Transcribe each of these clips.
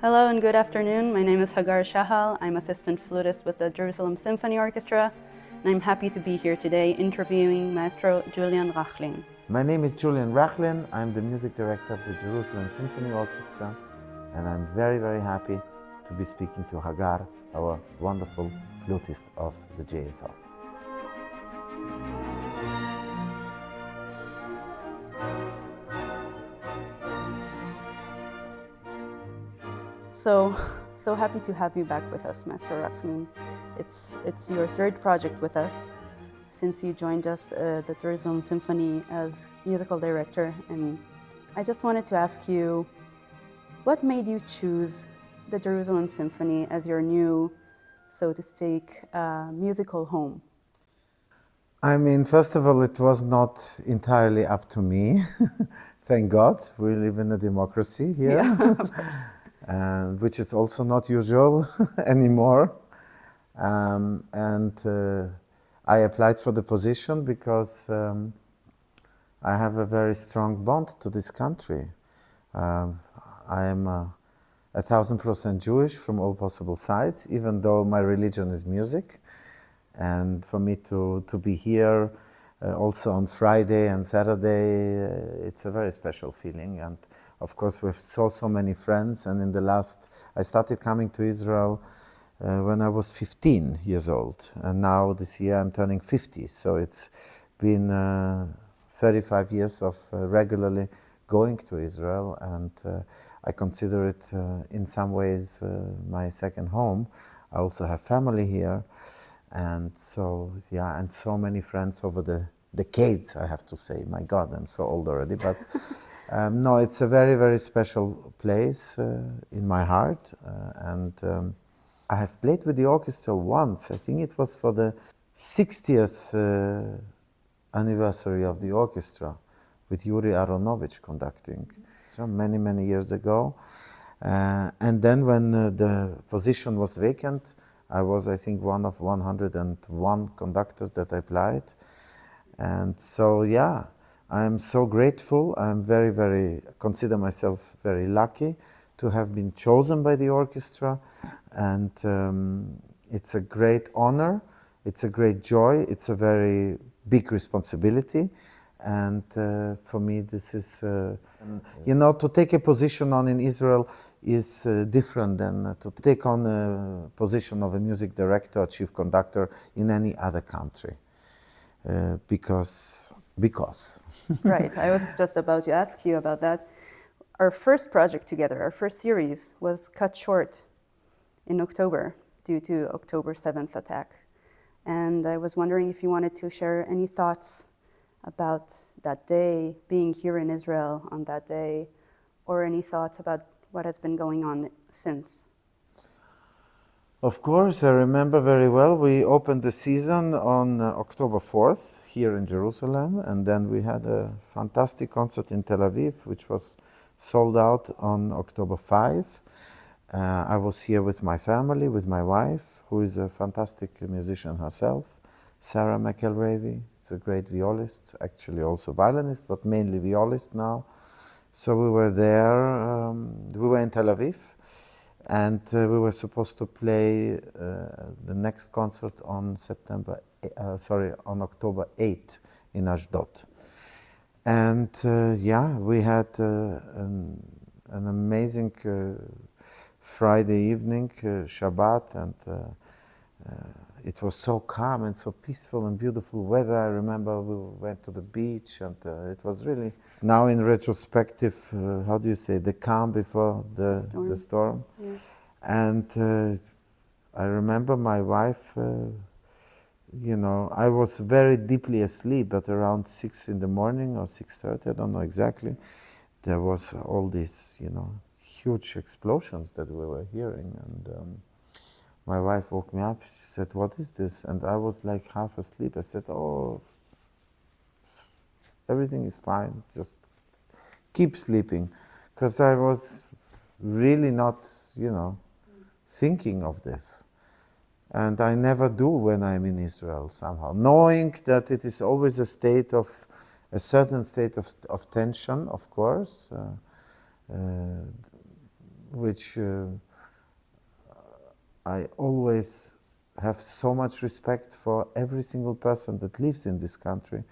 Hello and good afternoon. My name is Hagar Shachal. I'm Assistant Flutist with the Jerusalem Symphony Orchestra, and I'm happy to be here today interviewing Maestro Julian Rachlin. My name is Julian Rachlin. I'm the music director of the Jerusalem Symphony Orchestra, and I'm very, very happy to be speaking to Hagar, our wonderful flutist of the JSR. So happy to have you back with us, Maestro Rachlin. It's your third project with us since you joined us the Jerusalem Symphony as musical director, and I just wanted to ask you, what made you choose the Jerusalem Symphony as your new, so to speak, musical home? I mean, first of all, it was not entirely up to me. Thank God, we live in a democracy here. Yeah. Which is also not usual anymore. I applied for the position because I have a very strong bond to this country. I am 1,000% Jewish from all possible sides, even though my religion is music. And for me to be here also on Friday and Saturday, it's a very special feeling. And of course, we've so many friends. And I started coming to Israel when I was 15 years old. And now this year I'm turning 50. So it's been 35 years of regularly going to Israel. And I consider it in some ways my second home. I also have family here. And so, yeah, and so many friends over the decades, I have to say. My God, I'm so old already. But no, it's a very, very special place in my heart. I have played with the orchestra once. I think it was for the 60th anniversary of the orchestra, with Yuri Aronovich conducting. So many years ago. And then when the position was vacant, I was, I think, one of 101 conductors that applied. And so, yeah, I'm so grateful. I'm very, consider myself very lucky to have been chosen by the orchestra. And it's a great honor. It's a great joy. It's a very big responsibility. And for me, this is, to take a position on in Israel is different than to take on a position of a music director or chief conductor in any other country. Because. Right, I was just about to ask you about that. Our first project together, our first series, was cut short in October due to October 7th attack. And I was wondering if you wanted to share any thoughts about that day, being here in Israel on that day, or any thoughts about what has been going on since? Of course, I remember very well. We opened the season on October 4th here in Jerusalem, and then we had a fantastic concert in Tel Aviv, which was sold out on October 5. I was here with my family, with my wife, who is a fantastic musician herself, Sarah McElravy. Is a great violist, actually also violinist, but mainly violist now. So we were there, we were in Tel Aviv, and we were supposed to play the next concert on October 8th in Ashdod. And we had an amazing Friday evening, Shabbat, and it was so calm and so peaceful and beautiful weather. I remember we went to the beach, and it was really, now in retrospective, how do you say, the calm before the storm. Yeah. And I remember my wife, I was very deeply asleep, but around 6 in the morning or 6:30, I don't know exactly, there was all these, huge explosions that we were hearing. And my wife woke me up. She said, "What is this?" And I was like half asleep. I said, "Oh, everything is fine. Just keep sleeping." Because I was really not, thinking of this. And I never do when I'm in Israel somehow. Knowing that it is always a certain state of tension, of course. which I always have so much respect for every single person that lives in this country.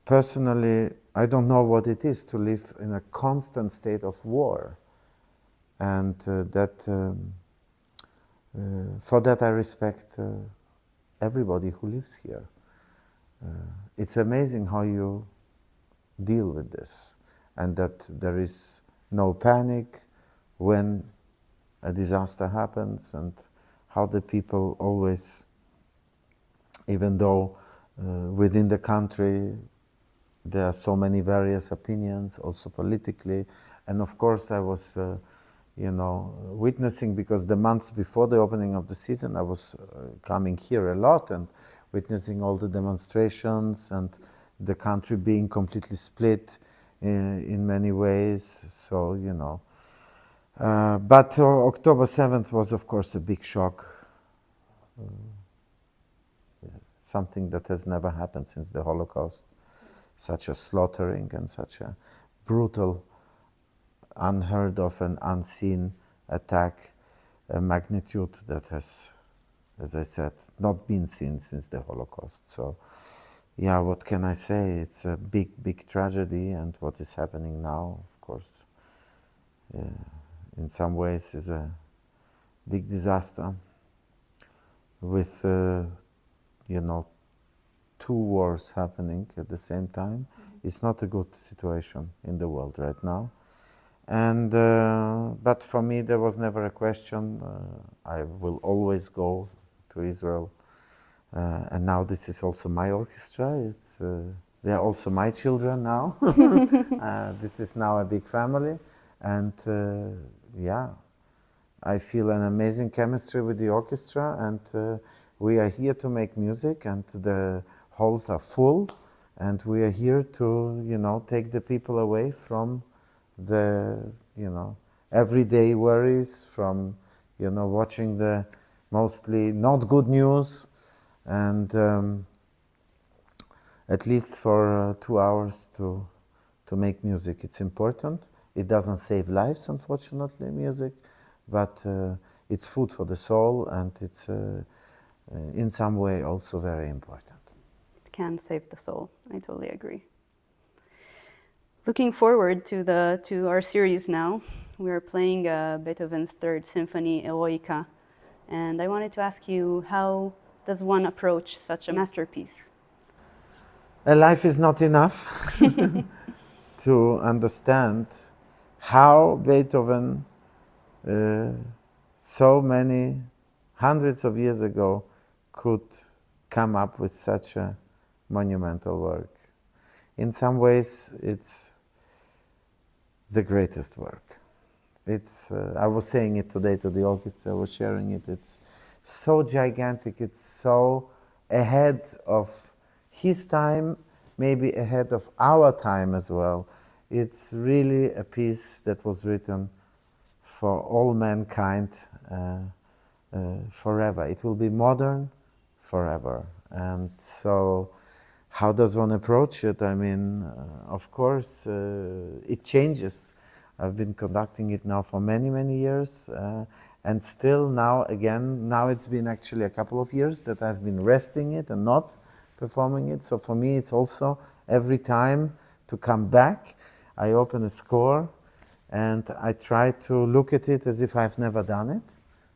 Personally, I don't know what it is to live in a constant state of war, and for that I respect everybody who lives here. It's amazing how you deal with this, and that there is no panic when a disaster happens, and how the people always, even though within the country there are so many various opinions, also politically, and of course I was witnessing, because the months before the opening of the season I was coming here a lot and witnessing all the demonstrations and the country being completely split in many ways. So, but October 7th was of course a big shock. Something that has never happened since the Holocaust. Such a slaughtering and such a brutal, unheard of and unseen attack, a magnitude that has, as I said, not been seen since the Holocaust. So, yeah, what can I say? It's a big, big tragedy, and what is happening now, of course, in some ways is a big disaster with, two wars happening at the same time. It's not a good situation in the world right now. And but for me, there was never a question. I will always go to Israel. And now this is also my orchestra. It's they are also my children now. This is now a big family, and yeah, I feel an amazing chemistry with the orchestra, and we are here to make music, and the halls are full, and we are here to take the people away from the everyday worries, from watching the mostly not good news, and at least for 2 hours to make music. It's important. It doesn't save lives, unfortunately, music, but it's food for the soul, and it's in some way also very important. It can save the soul. I totally agree. Looking forward to our series now, we are playing Beethoven's Third Symphony, Eroica, and I wanted to ask you, how does one approach such a masterpiece? A life is not enough to understand how Beethoven, so many hundreds of years ago, could come up with such a monumental work. In some ways, it's the greatest work. It's, I was saying it today to the orchestra, I was sharing it, it's so gigantic, it's so ahead of his time, maybe ahead of our time as well. It's really a piece that was written for all mankind forever. It will be modern forever. And so, how does one approach it? I mean, of course, it changes. I've been conducting it now for many, many years, and still now it's been actually a couple of years that I've been resting it and not performing it. So for me, it's also every time to come back, I open a score and I try to look at it as if I've never done it.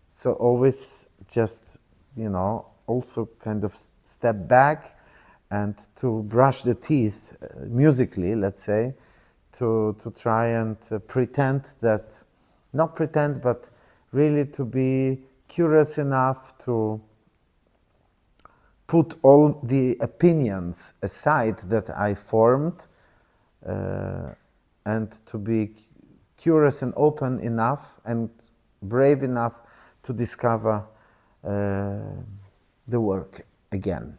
So always just, also kind of step back and to brush the teeth musically, let's say, to try and pretend that, not pretend, but really to be curious enough to put all the opinions aside that I formed, and to be curious and open enough and brave enough to discover the work again.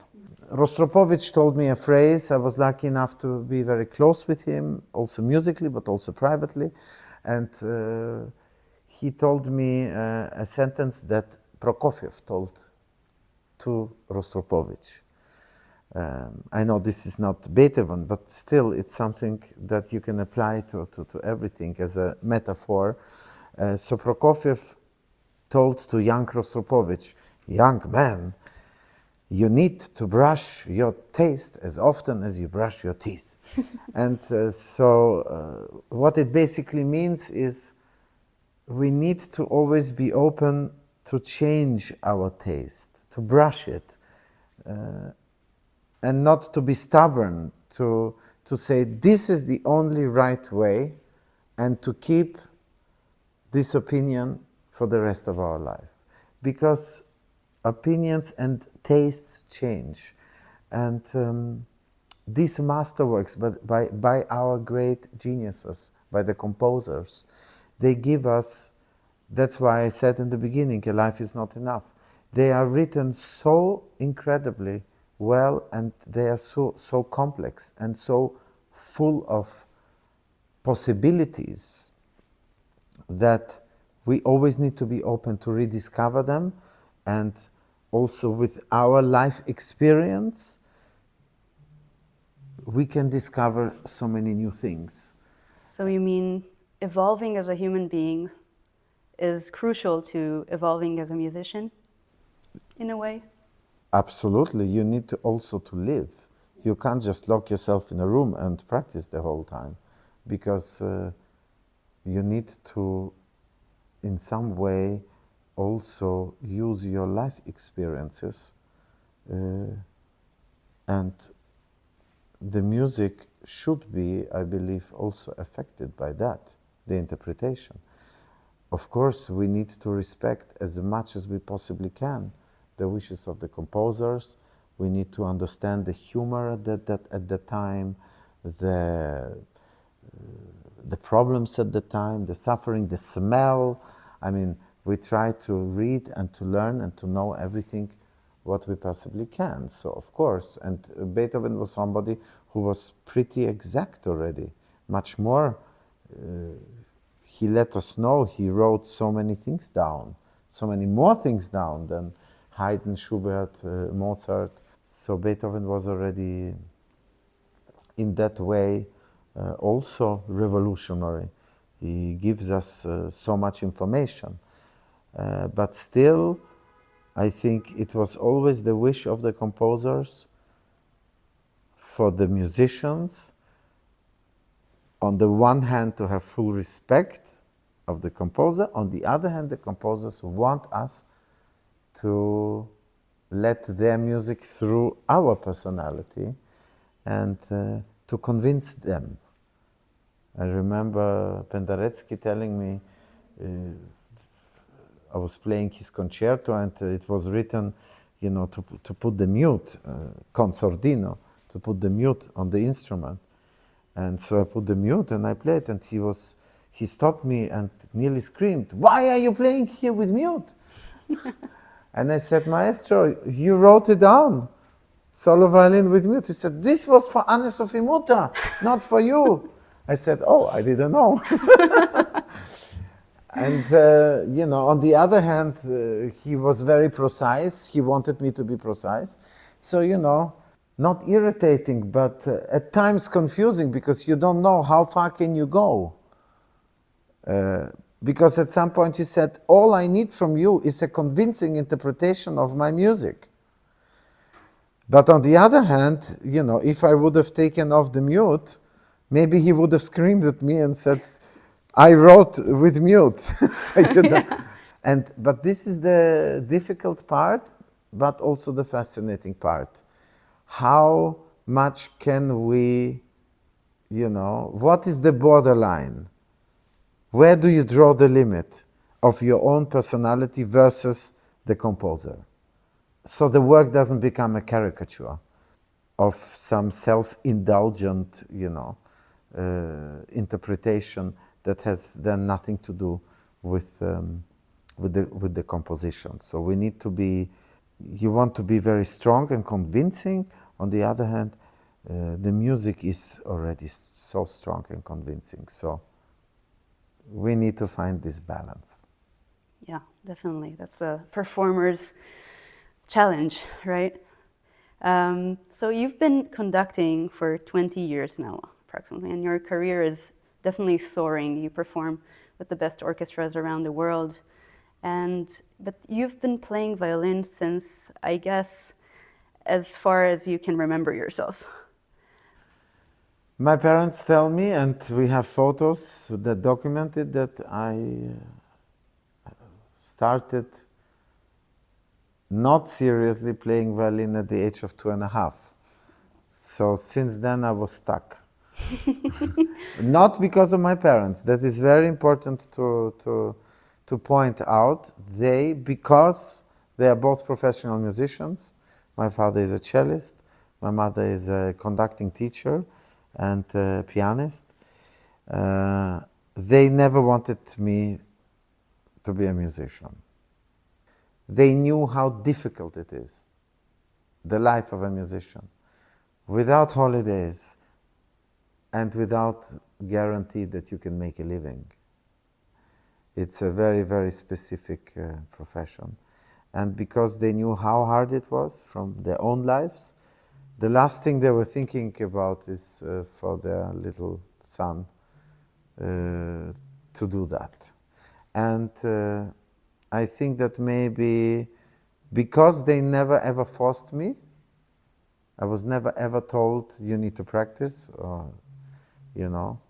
Rostropovich told me a phrase. I was lucky enough to be very close with him, also musically, but also privately. And he told me a sentence that Prokofiev told to Rostropovich. I know this is not Beethoven, but still it's something that you can apply to everything as a metaphor. So Prokofiev told to young Rostropovich, young man, you need to brush your taste as often as you brush your teeth. And what it basically means is we need to always be open to change our taste, to brush it, and not to be stubborn, to say this is the only right way, and to keep this opinion for the rest of our life. Because opinions and tastes change. And these masterworks by our great geniuses, by the composers, they give us, that's why I said in the beginning, a life is not enough. They are written so incredibly well, and they are so complex and so full of possibilities that we always need to be open to rediscover them, and also with our life experience we can discover so many new things. So you mean evolving as a human being is crucial to evolving as a musician, in a way? Absolutely. You need to also to live. You can't just lock yourself in a room and practice the whole time, because you need to, in some way, also use your life experiences, and the music should be, I believe, also affected by that, the interpretation. Of course, we need to respect as much as we possibly can the wishes of the composers. We need to understand the humor at the time, the problems at the time, the suffering, the smell. I mean, we try to read and to learn and to know everything what we possibly can. So, of course, and Beethoven was somebody who was pretty exact already, much more. He let us know, he wrote so many things down, so many more things down than Haydn, Schubert, Mozart. So Beethoven was already, in that way, also revolutionary. He gives us so much information. But still, I think it was always the wish of the composers for the musicians, on the one hand, to have full respect of the composer. On the other hand, the composers want us to let their music through our personality and to convince them. I remember Penderecki telling me, I was playing his concerto and it was written, you know, to put the mute, concertino, to put the mute on the instrument. And so I put the mute and I played, and he stopped me and nearly screamed, "Why are you playing here with mute?" And I said, "Maestro, you wrote it down, solo violin with mute." He said, "This was for Anne Sophie Mutter, not for you." I said, "Oh, I didn't know." And, you know, on the other hand, he was very precise. He wanted me to be precise. So, you know, not irritating, but at times confusing, because you don't know how far can you go. Because at some point he said, "All I need from you is a convincing interpretation of my music." But on the other hand, you know, if I would have taken off the mute, maybe he would have screamed at me and said, "I wrote with mute." So, you know, but this is the difficult part, but also the fascinating part. How much can we, you know, what is the borderline? Where do you draw the limit of your own personality versus the composer? So the work doesn't become a caricature of some self-indulgent, you know, interpretation that has then nothing to do with the composition. So we need to be, you want to be very strong and convincing. On the other hand, the music is already so strong and convincing. So we need to find this balance. Yeah, definitely. That's the performer's challenge, right? So you've been conducting for 20 years now, approximately, and your career is definitely soaring. You perform with the best orchestras around the world. But you've been playing violin since, I guess, as far as you can remember yourself. My parents tell me, and we have photos that document it, that I started not seriously playing violin at the age of 2.5. So since then I was stuck. Not because of my parents. That is very important to point out. Because they are both professional musicians. My father is a cellist. My mother is a conducting teacher and a pianist. They never wanted me to be a musician. They knew how difficult it is, the life of a musician, without holidays and without guarantee that you can make a living. It's a very, very specific profession. And because they knew how hard it was from their own lives, the last thing they were thinking about is for their little son to do that. And I think that maybe because they never ever forced me, I was never ever told you need to practice or, you know,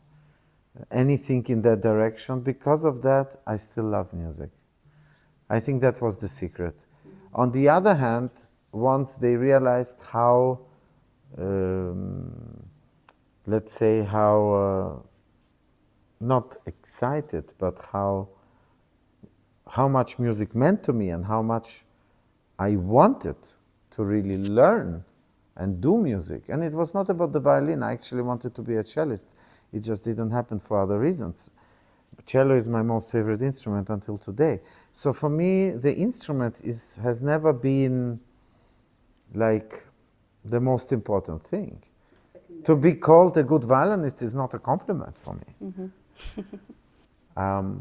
anything in that direction. Because of that, I still love music. I think that was the secret. On the other hand, once they realized how, let's say, how, not excited, but how much music meant to me and how much I wanted to really learn and do music. And it was not about the violin. I actually wanted to be a cellist. It just didn't happen for other reasons. Cello is my most favorite instrument until today. So for me, the instrument has never been like the most important thing. To be called a good violinist is not a compliment for me. Mm-hmm.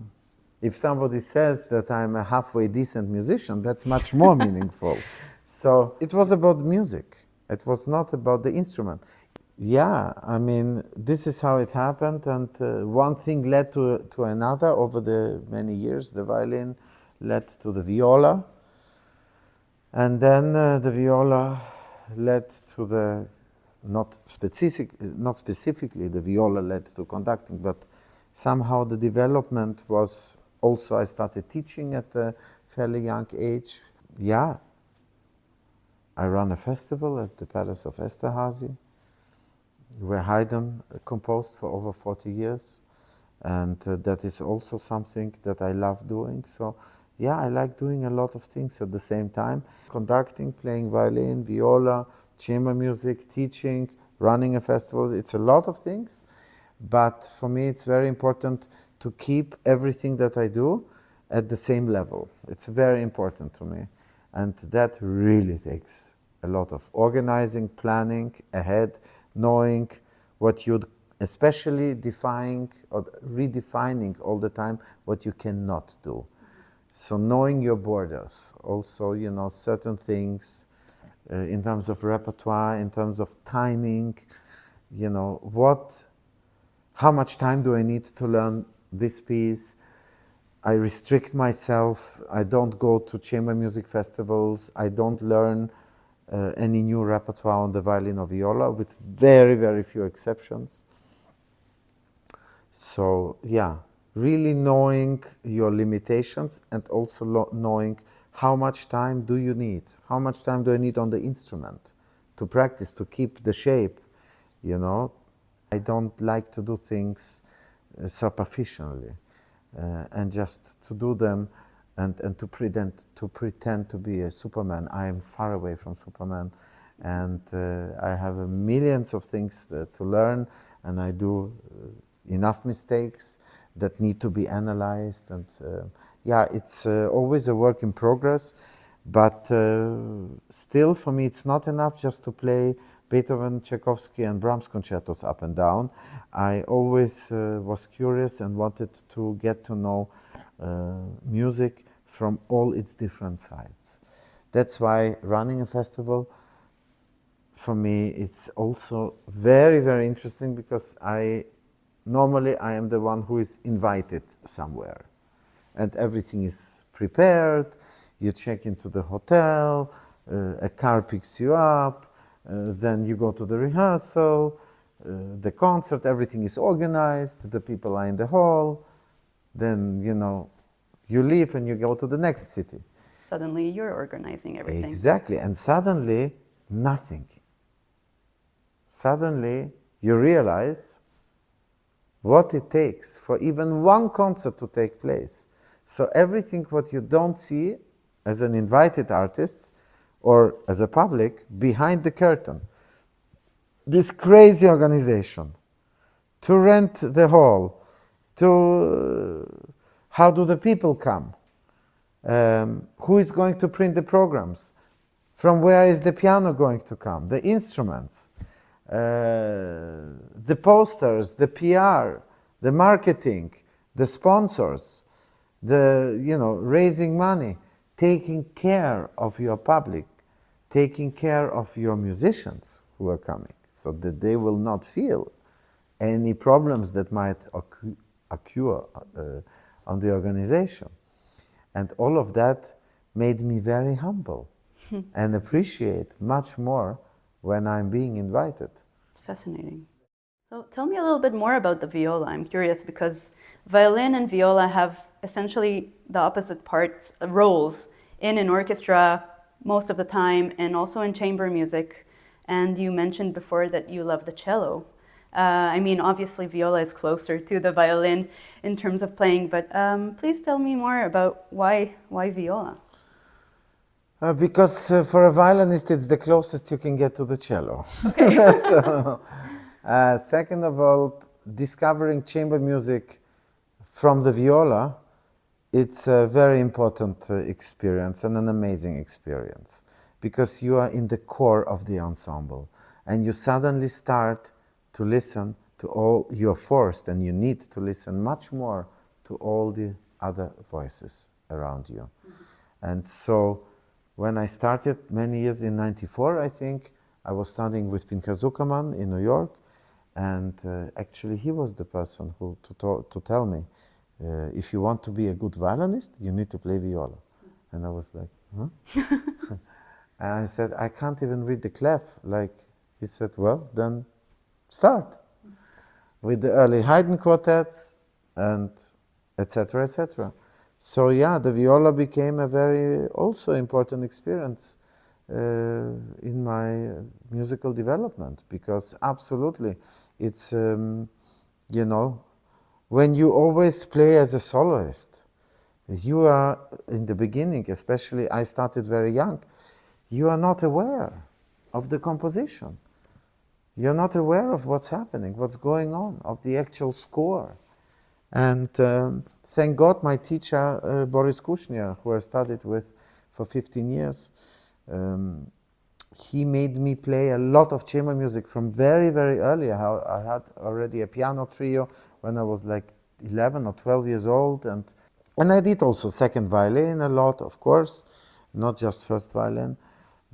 If somebody says that I'm a halfway decent musician, that's much more meaningful. So it was about music. It was not about the instrument. Yeah, I mean, this is how it happened, and one thing led to another over the many years. The violin led to the viola, and then the viola led to the, not specifically the viola led to conducting, but somehow the development was also, I started teaching at a fairly young age. Yeah, I ran a festival at the Palace of Esterhazy, where Haydn composed for over 40 years. And that is also something that I love doing. So yeah, I like doing a lot of things at the same time. Conducting, playing violin, viola, chamber music, teaching, running a festival. It's a lot of things. But for me, it's very important to keep everything that I do at the same level. It's very important to me. And that really takes a lot of organizing, planning ahead, knowing what you'd, especially defining or redefining all the time what you cannot do. So knowing your borders, also, you know, certain things in terms of repertoire, in terms of timing, you know, how much time do I need to learn this piece? I restrict myself. I don't go to chamber music festivals. I don't learn any new repertoire on the violin or viola, with very, very few exceptions. So yeah, really knowing your limitations and also knowing how much time do you need? How much time do I need on the instrument to practice, to keep the shape, you know? I don't like to do things superficially and just to do them and to pretend to be a Superman. I am far away from Superman, and I have millions of things to learn, and I do enough mistakes that need to be analyzed. And yeah, it's always a work in progress, but still for me it's not enough just to play Beethoven, Tchaikovsky and Brahms concertos up and down. I always was curious and wanted to get to know music from all its different sides. That's why running a festival, for me, it's also very, very interesting, because I normally I am the one who is invited somewhere. And everything is prepared, you check into the hotel, a car picks you up, then you go to the rehearsal, the concert, everything is organized, the people are in the hall, then, you know, you leave and you go to the next city. Suddenly you're organizing everything. Exactly, and suddenly, nothing. Suddenly, you realize what it takes for even one concert to take place. So everything what you don't see as an invited artist or as a public, behind the curtain. This crazy organization, to rent the hall, to how do the people come, who is going to print the programs, from where is the piano going to come, the instruments, the posters, the PR, the marketing, the sponsors, the, you know, raising money, taking care of your public, taking care of your musicians who are coming, so that they will not feel any problems that might occur on the organization. And all of that made me very humble and appreciate much more when I'm being invited. It's fascinating. So tell me a little bit more about the viola. I'm curious because violin and viola have essentially the opposite parts, roles in an orchestra most of the time and also in chamber music. And you mentioned before that you love the cello. I mean, obviously viola is closer to the violin in terms of playing, but please tell me more about why viola? Because for a violinist, it's the closest you can get to the cello. Okay. So, second of all, discovering chamber music from the viola, it's a very important experience and an amazing experience, because you are in the core of the ensemble and you suddenly start to listen to all, you're forced and you need to listen much more to all the other voices around you. And so when I started many years in '94, I think, I was studying with Pinchas Zuckerman in New York, and actually he was the person who to tell me, if you want to be a good violinist, you need to play viola. And I was like, huh? And I said, I can't even read the clef. Like, he said, well, then start with the early Haydn quartets and etc., etc. So yeah, the viola became a very also important experience in my musical development, because absolutely it's, you know, when you always play as a soloist, you are, in the beginning, especially I started very young, you are not aware of the composition. You're not aware of what's happening, what's going on, of the actual score. And thank God my teacher, Boris Kushner, who I studied with for 15 years, he made me play a lot of chamber music from very, very early. I had already a piano trio when I was like 11 or 12 years old. And I did also second violin a lot, of course, not just first violin.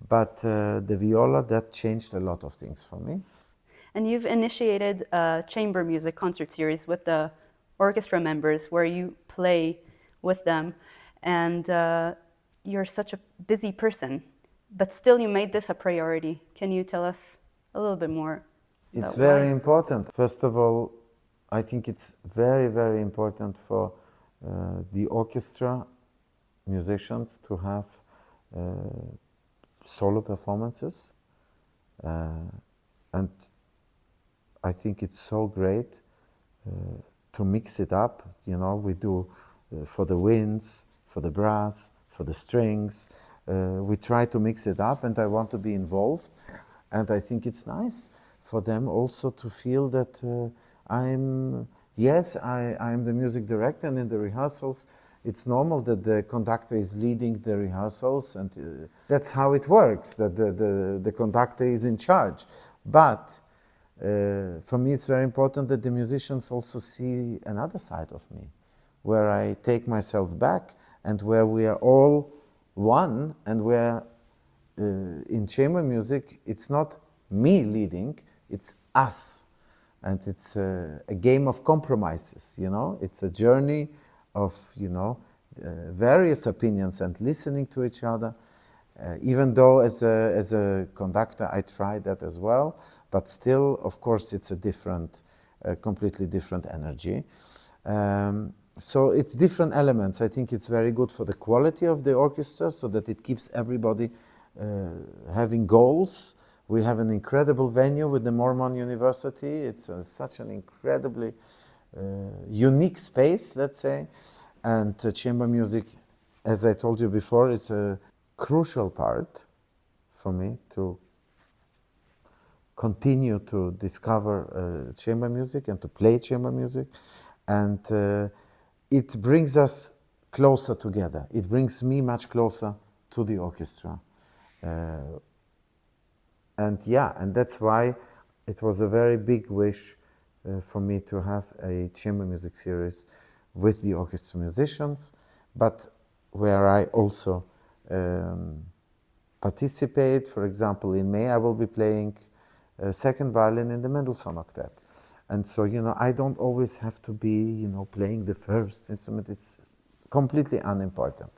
But the viola, that changed a lot of things for me. And you've initiated a chamber music concert series with the orchestra members where you play with them. And you're such a busy person, but still you made this a priority. Can you tell us a little bit more? It's very important. First of all, I think it's very, very important for the orchestra musicians to have solo performances, and I think it's so great to mix it up. You know, we do for the winds, for the brass, for the strings. We try to mix it up, and I want to be involved. And I think it's nice for them also to feel that I'm the music director, and in the rehearsals, it's normal that the conductor is leading the rehearsals, and that's how it works, that the conductor is in charge. But for me, it's very important that the musicians also see another side of me, where I take myself back and where we are all one, and where in chamber music, it's not me leading, it's us. And it's a game of compromises, you know? It's a journey of, you know, various opinions and listening to each other. Even though as a conductor I tried that as well, but still, of course, it's a different, completely different energy. So it's different elements. I think it's very good for the quality of the orchestra so that it keeps everybody having goals. We have an incredible venue with the Mormon University. It's such an incredibly unique space, let's say. And chamber music, as I told you before, is a crucial part for me to continue to discover chamber music and to play chamber music. And it brings us closer together. It brings me much closer to the orchestra. And yeah, and that's why it was a very big wish for me to have a chamber music series with the orchestra musicians, but where I also participate. For example, in May I will be playing second violin in the Mendelssohn Octet. And so, you know, I don't always have to be, you know, playing the first instrument. It's completely unimportant.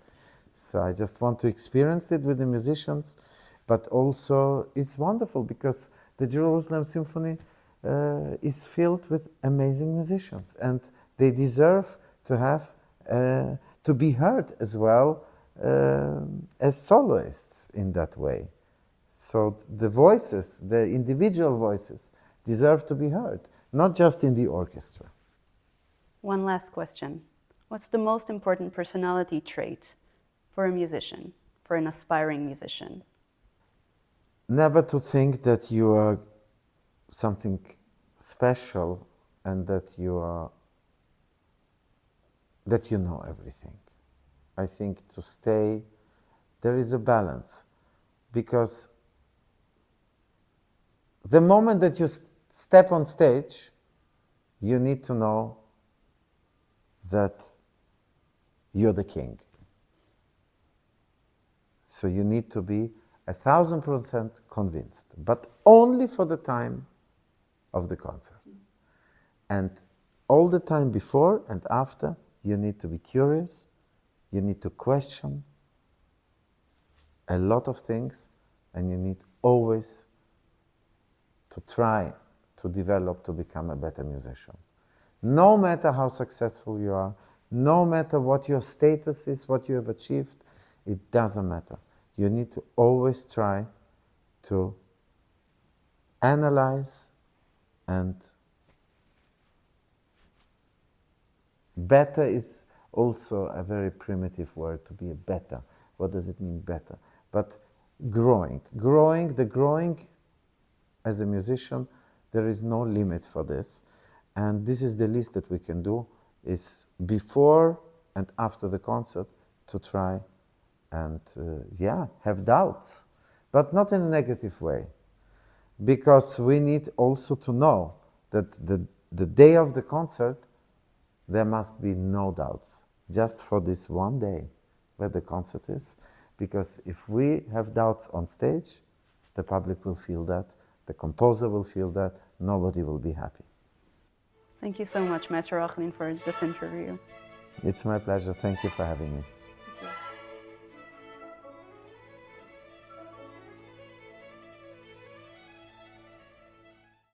So I just want to experience it with the musicians, but also it's wonderful because the Jerusalem Symphony is filled with amazing musicians, and they deserve to have to be heard as well as soloists in that way. So the voices, the individual voices, deserve to be heard, not just in the orchestra. One last question. What's the most important personality trait for a musician, for an aspiring musician? Never to think that you are something special and that you know everything. I think to stay, there is a balance, because the moment that you step on stage, you need to know that you're the king. So you need to be 1,000% convinced, but only for the time of the concert. And all the time before and after, you need to be curious, you need to question a lot of things, and you need always to try to develop to become a better musician. No matter how successful you are, no matter what your status is, what you have achieved, it doesn't matter. You need to always try to analyze, and better is also a very primitive word, to be a better. What does it mean, better? But growing as a musician, there is no limit for this. And this is the least that we can do, is before and after the concert to try and have doubts, but not in a negative way. Because we need also to know that the day of the concert, there must be no doubts, just for this one day where the concert is. Because if we have doubts on stage, the public will feel that, the composer will feel that, nobody will be happy. Thank you so much, Maestro Rachlin, for this interview. It's my pleasure. Thank you for having me.